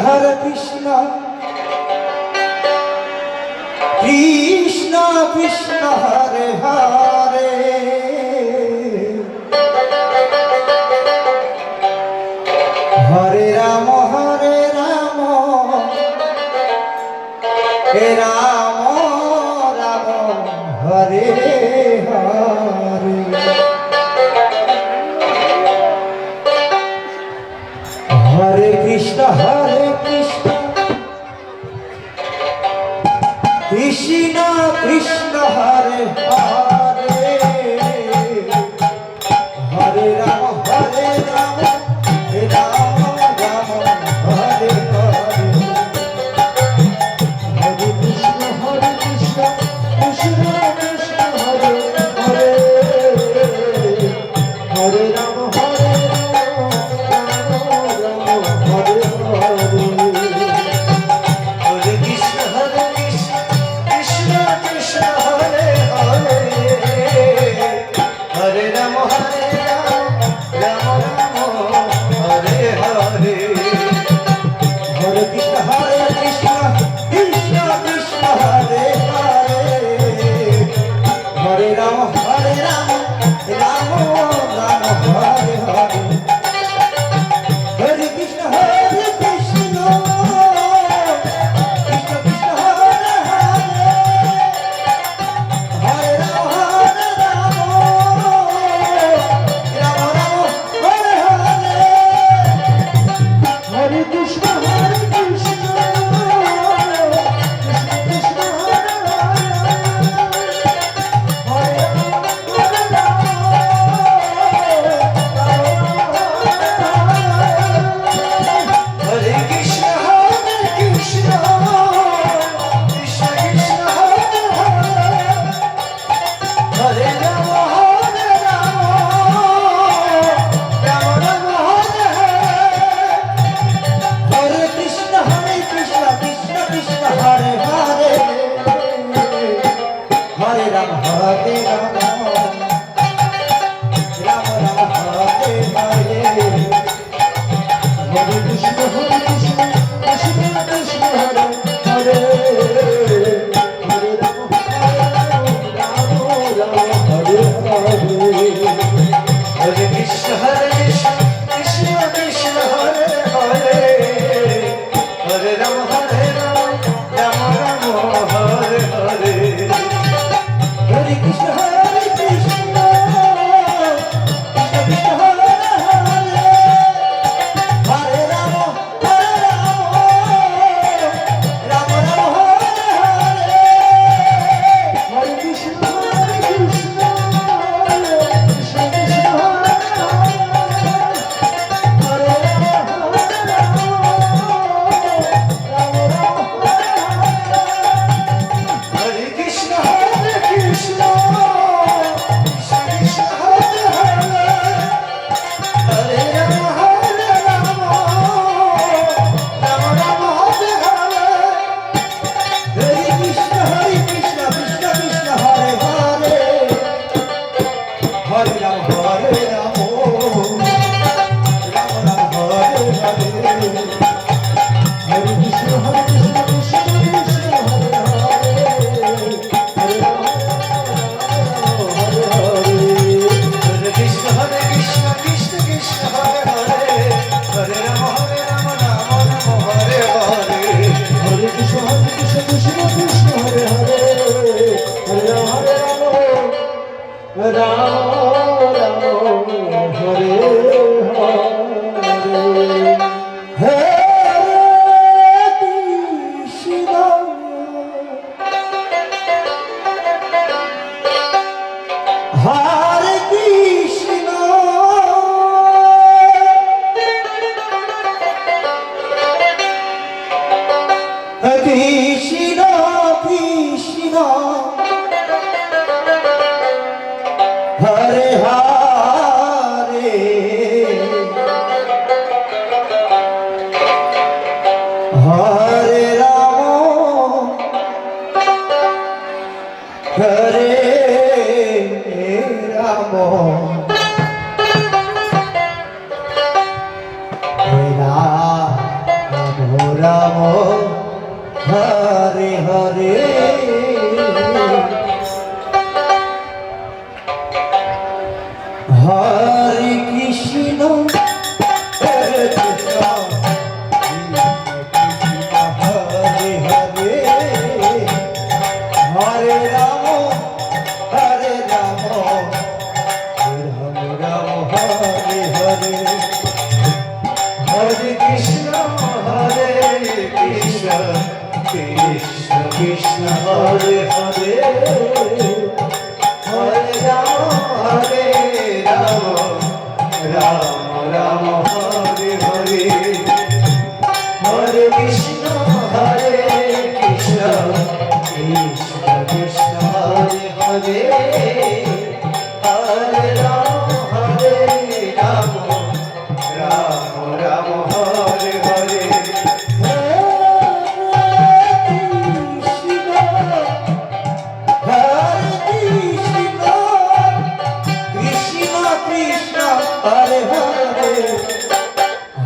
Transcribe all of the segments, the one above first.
Hare Krishna Krishna Krishna Hare Hare Hare Ram Ram Ram Hare Hare Hare Krishna Krishna Krishna Hare Hare Hare Ram Ram Ram Hare Hare Hare Krishna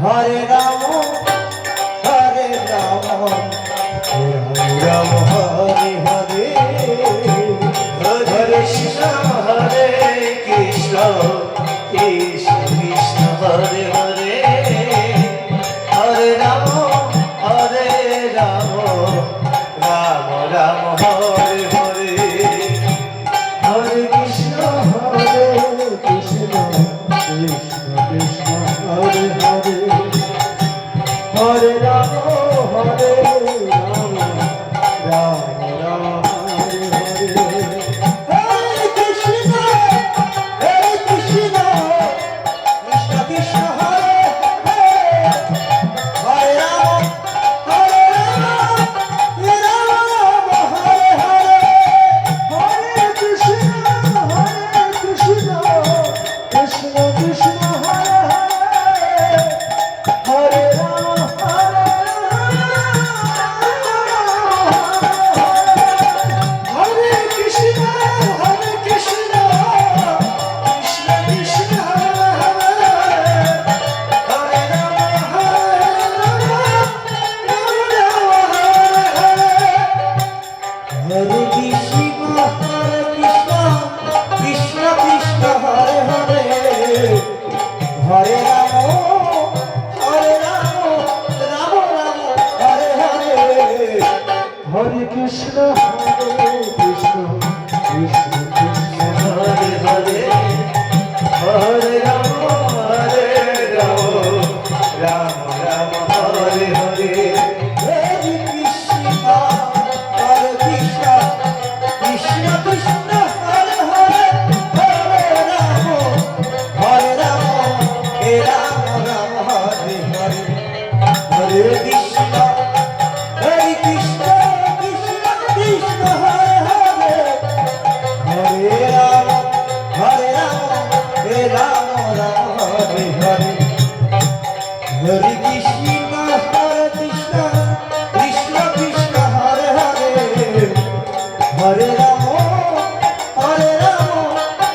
Hare Rama, Hare Rama. Ram Hare Hare Hare Krishna Hare Krishna Krishna Krishna Hare Hare Hare Ram Ram Ram Hare Hare Hare Krishna Hare Krishna Krishna Krishna Hare Hare Hare Ram Ram Ram Hare Hare Hare Krishna Krishna Krishna Hare Hare Ram Ram Hare Hare Hare Krishna Krishna Krishna Krishna Hare Hare Ram Hare Krishna Krishna Krishna Hare Hare Ram Hare Krishna Krishna Krishna Hare Hare Hare Ram Ram Ram Hare Hare Hare Krishna Krishna Krishna Krishna Hare Hare Hare Ram Ram Ram Hare Hare Hare Krishna Krishna Krishna Krishna Hare Hare Hare Ram hey Ram Ram Hare Hare Hare Krishna Krishna Krishna Hare Hare Hare Ram hey Ram Ram Hare Hare Hare Krishna Krishna Krishna Krishna Hare Hare Hare Ram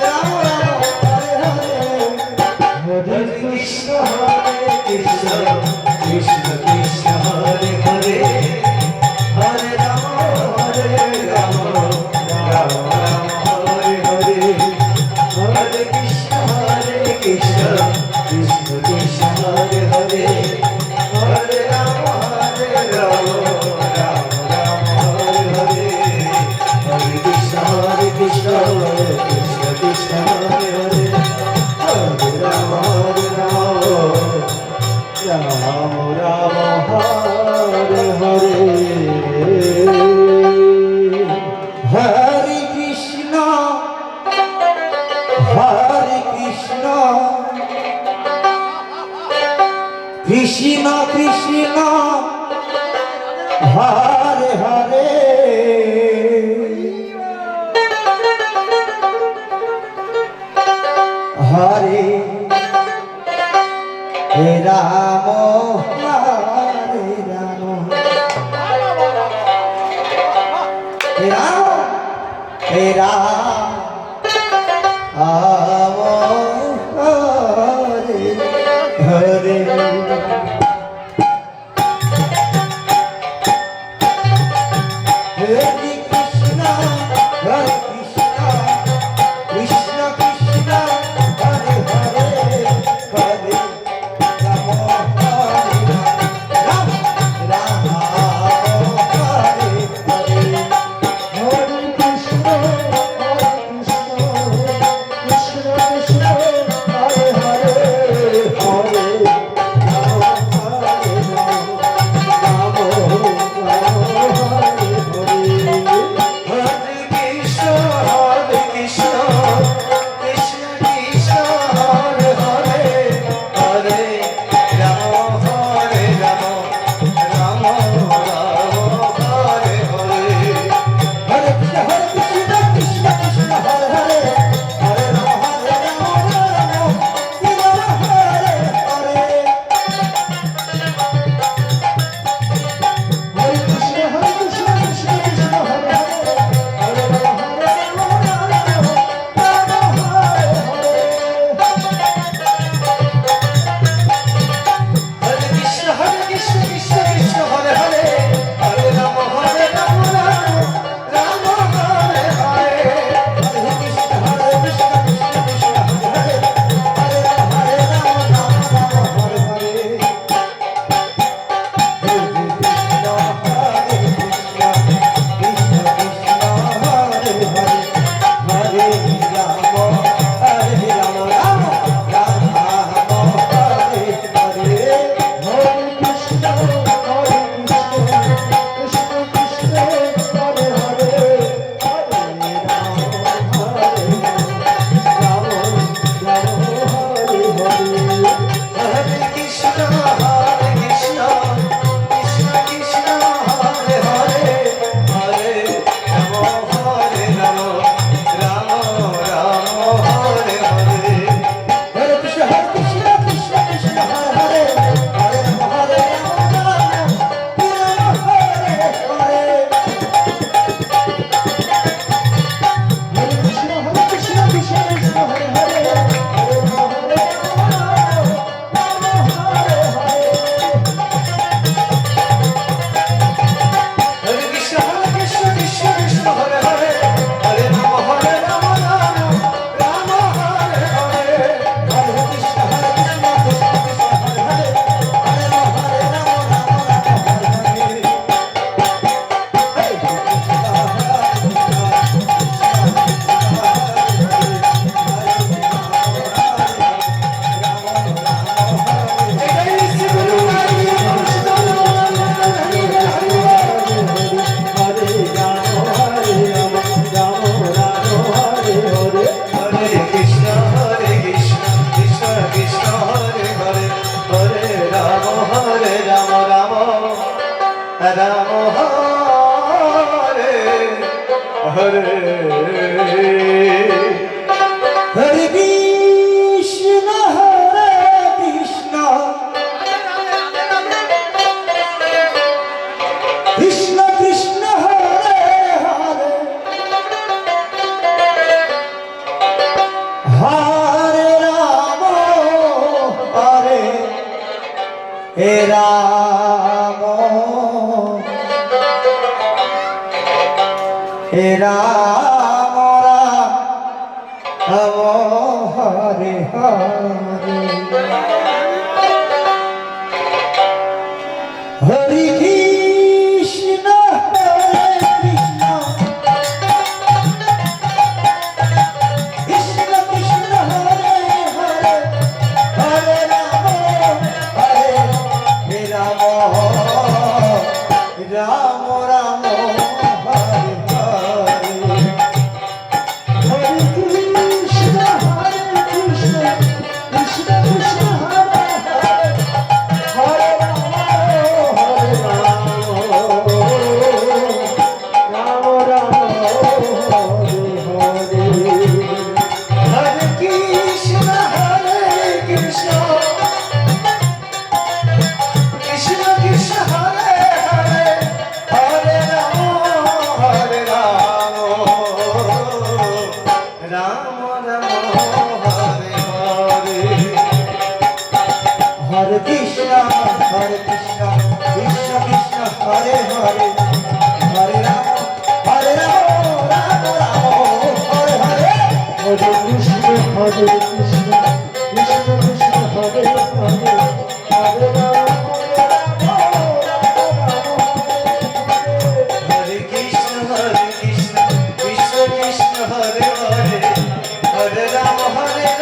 Ram Ram Hare Hare Hare Krishna Krishna Krishna Krishna Hare Hare Hare Ram Ram Ram Hare Hare Hare Krishna Krishna Krishna Krishna Hare Hare Hare Ram Ram Ram Hare Hare Hare Krishna Krishna Krishna Krishna Hare Hare Hare Ram Ram Ram Hare Hare Hare Krishna Krishna Krishna Hare Hare Hare hey Ram Hare Ram hey Ram hey Ram Hare Hare Hare Krishna Krishna Krishna Krishna Hare Hare Hare Ram Ram Ram Hare Hare Hare Krishna Ram Hare Hare Hare Krishna Hare Krishna Krishna Krishna Hare Hare Hare Ram Hare hey Ram hey Ram Ram Hare Hare Hare Krishna Hare Krishna Krishna Krishna Hare Hare Hare Ram Hare hey Ram Ram Ram Hare Hare Hare Krishna Hare Krishna Krishna Krishna Hare Hare Hare Ram Hare Ram Ram Ram Hare Hare Hare Krishna Hare Krishna Krishna Krishna Hare Hare Hare Ram Ram Ram Hare Hare Hare Krishna Krishna Krishna Hare Hare Hare Ram Ram Ram Hare Hare Hare Krishna Krishna Krishna Hare Hare Hare Ram Hare Krishna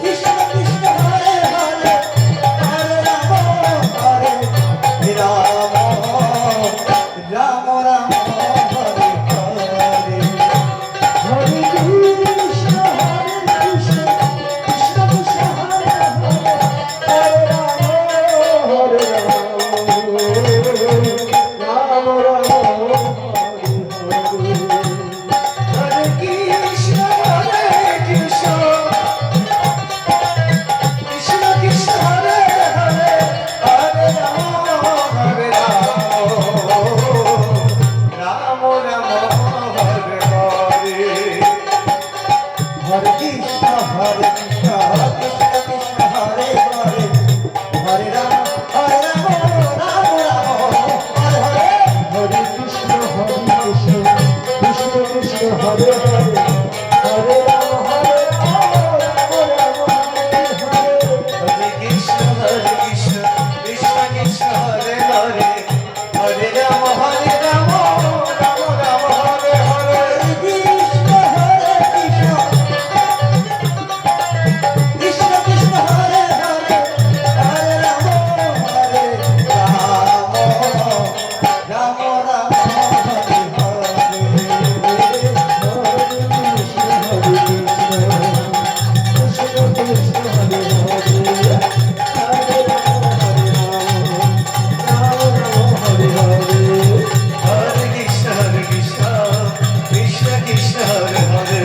Krishna Krishna Hare Hare Hare Ram Ram Ram Hare Hare Krishna Hare Krishna Krishna Krishna Hare Hare Hare Ram Hare Ram Ram Ram Hare Hare Hare Krishna Hare Krishna Krishna Krishna Hare Hare Hare Ram Hare Ram Ram Hare Krishna Krishna Krishna Krishna Hare Hare Hare Ram Ram Ram Hare Hare Hare Krishna Krishna Krishna Hare Hare Hare Ram Ram Ram Hare Hare Hare Krishna Krishna Krishna Hare Hare Hare Ram Ram Hare Hare Hare Krishna Krishna Krishna Hare Hare Hare Ram Ram Ram Hare Hare Krishna Hare Krishna Krishna Krishna Hare Hare Hare Ram Ram Ram Hare Hare Krishna Krishna Krishna Krishna Hare Hare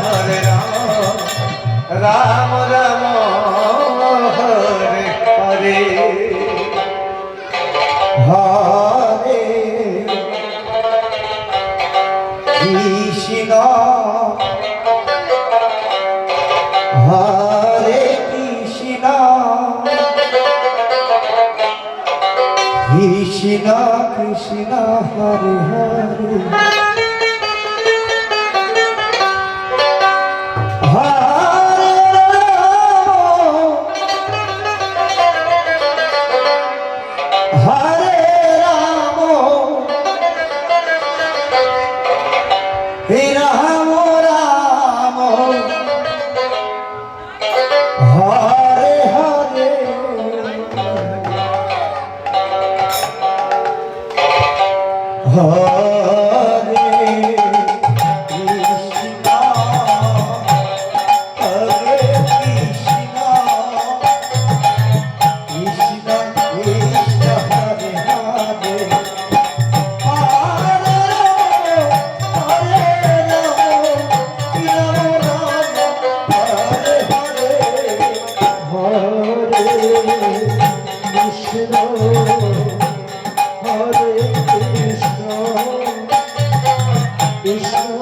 Hare Ram Ram Ram Hare Hare Hare Krishna Hare Krishna Krishna Krishna Hare Hare Hare Ram Hare Ram hey Ram Ram Hare Hare Hare Krishna Hare Krishna Krishna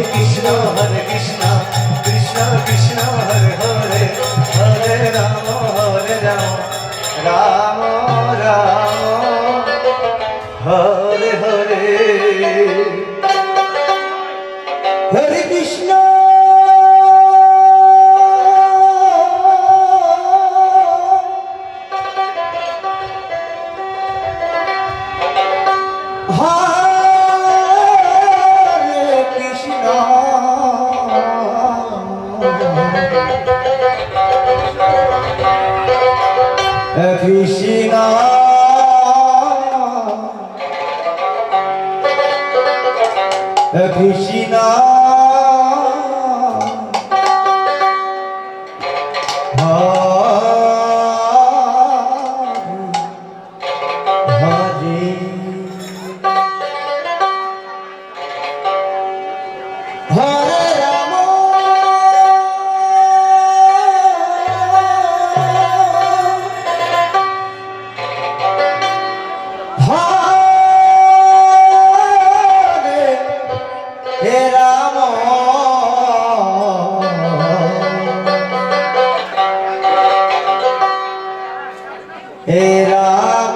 Krishna Hare Krishna Krishna Hare Hare Ram Ram Hare Hare Hare Krishna Hare Krishna Krishna Krishna hey Ram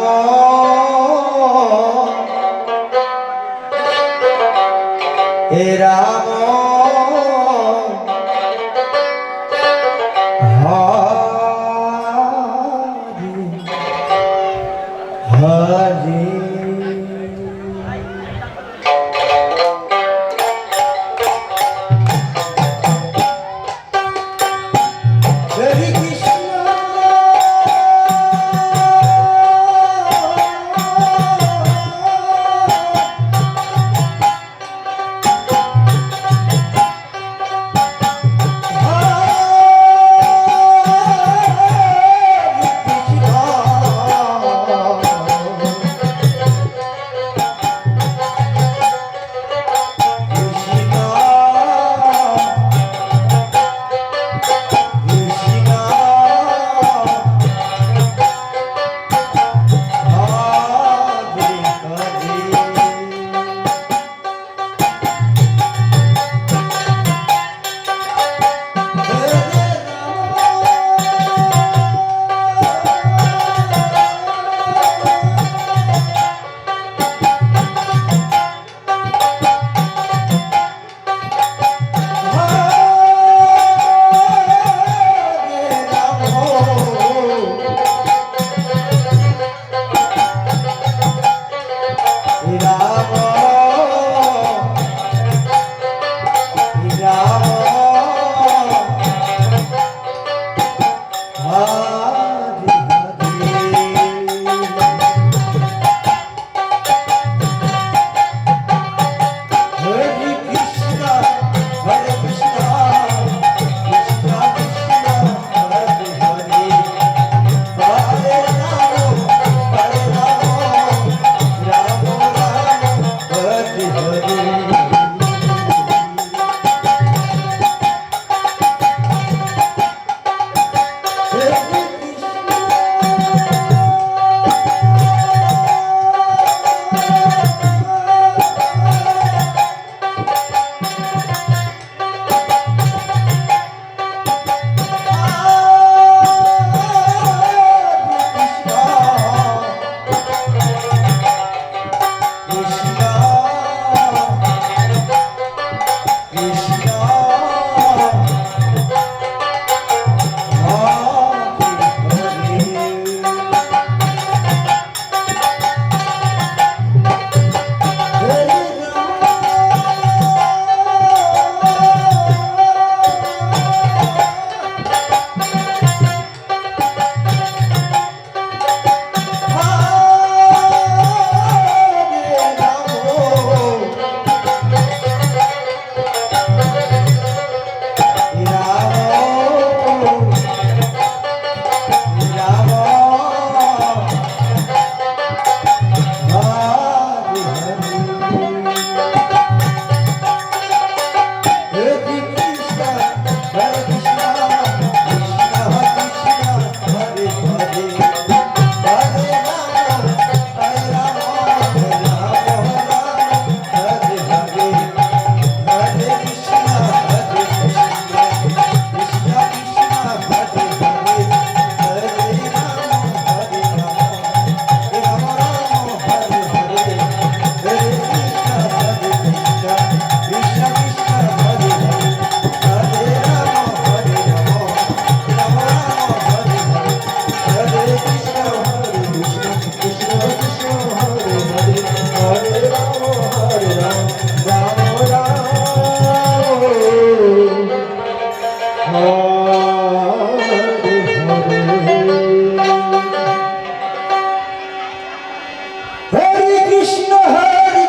hey Ram Hare Hare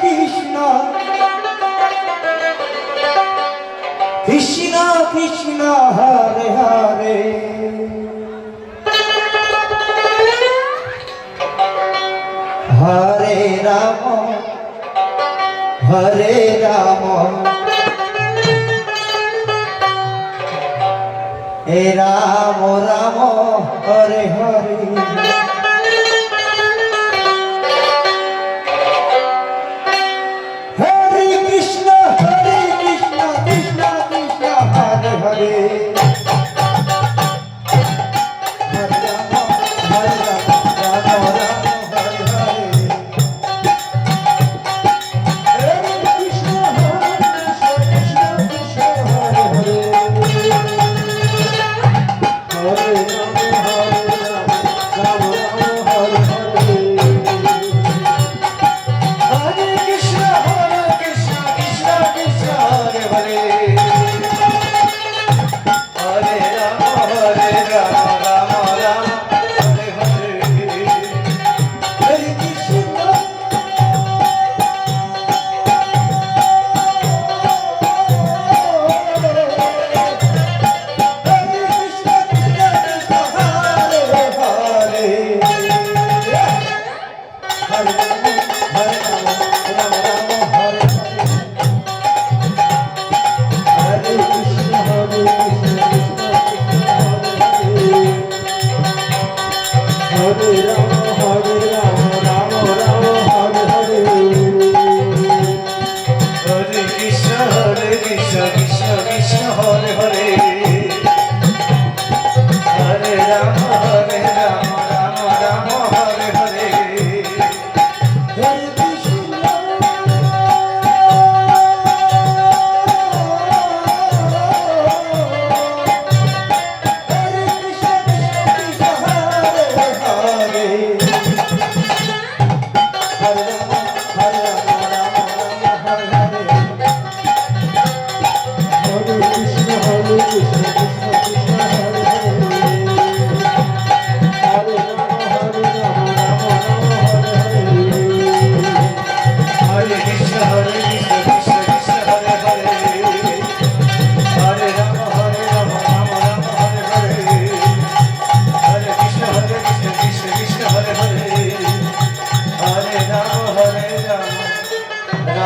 Krishna Krishna Hare Hare Hare Ram Hare Ram A Ram Ram Hare Hare Hare Rama, Rama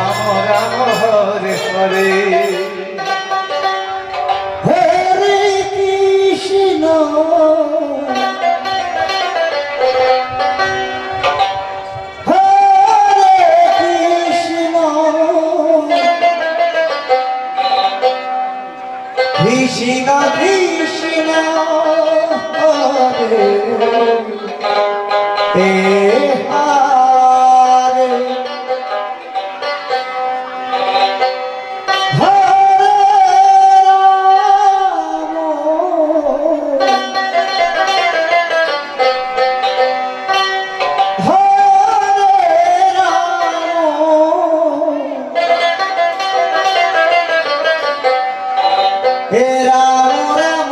Ram Ram Hare Hare Hare Krishna Krishna Krishna Hare Hare He Ram Ram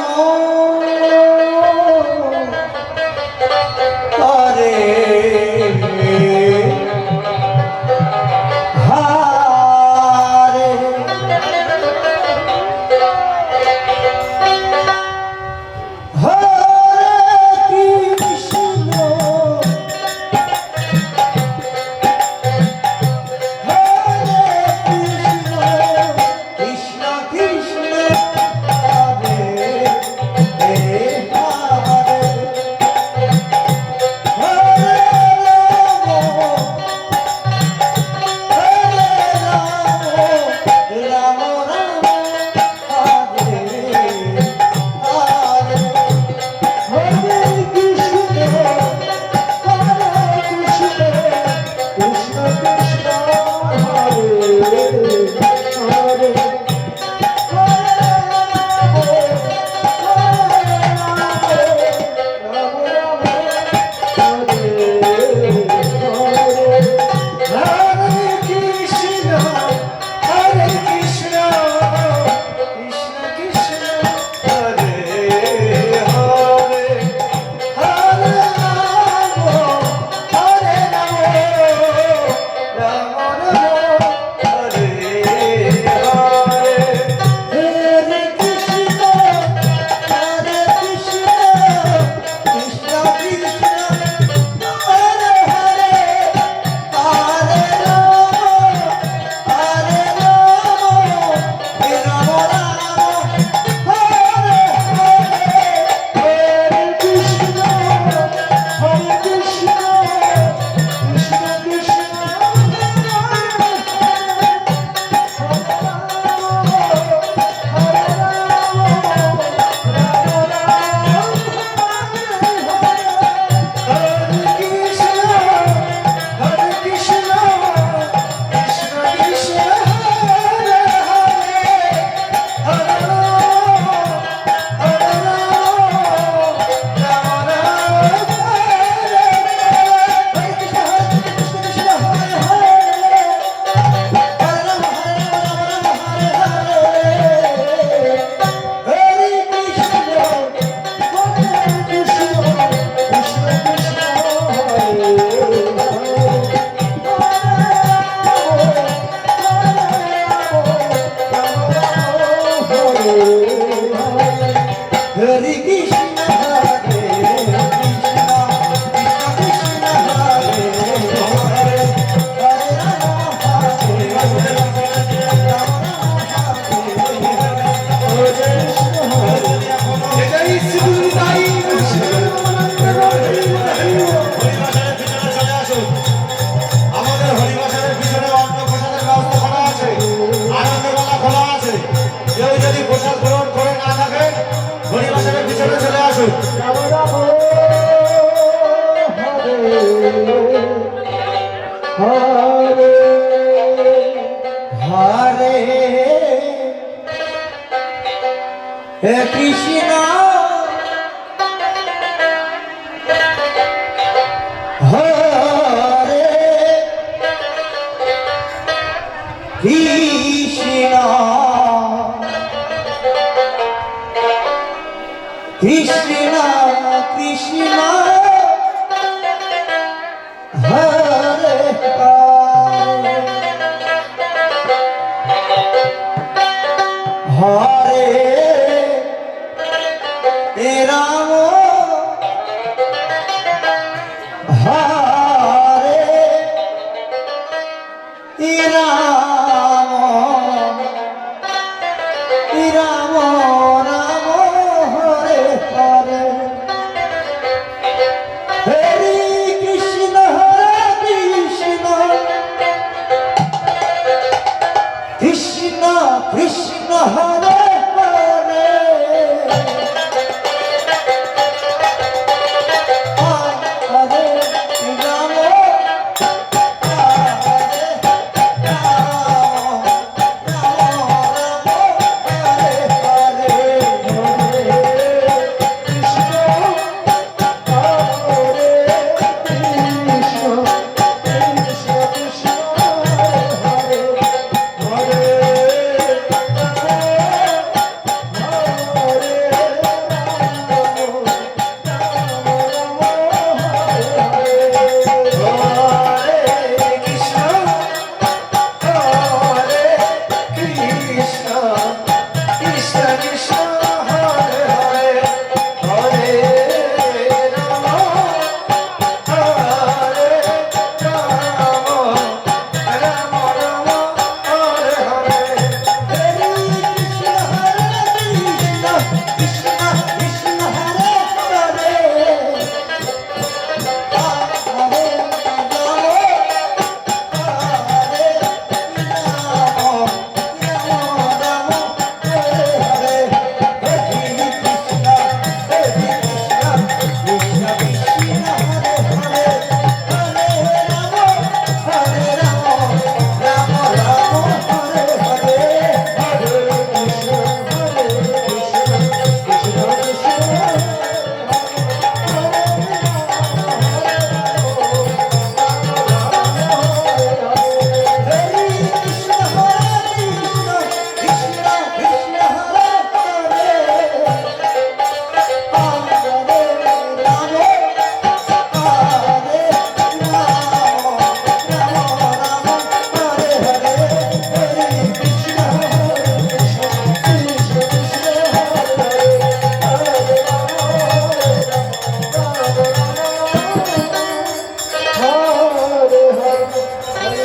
Hare Hare Hare Krishna Krishna Krishna Krishna Hare Krishna Krishna Krishna Hare Hare Hare Ram Hare Ram Krishna Krishna Hare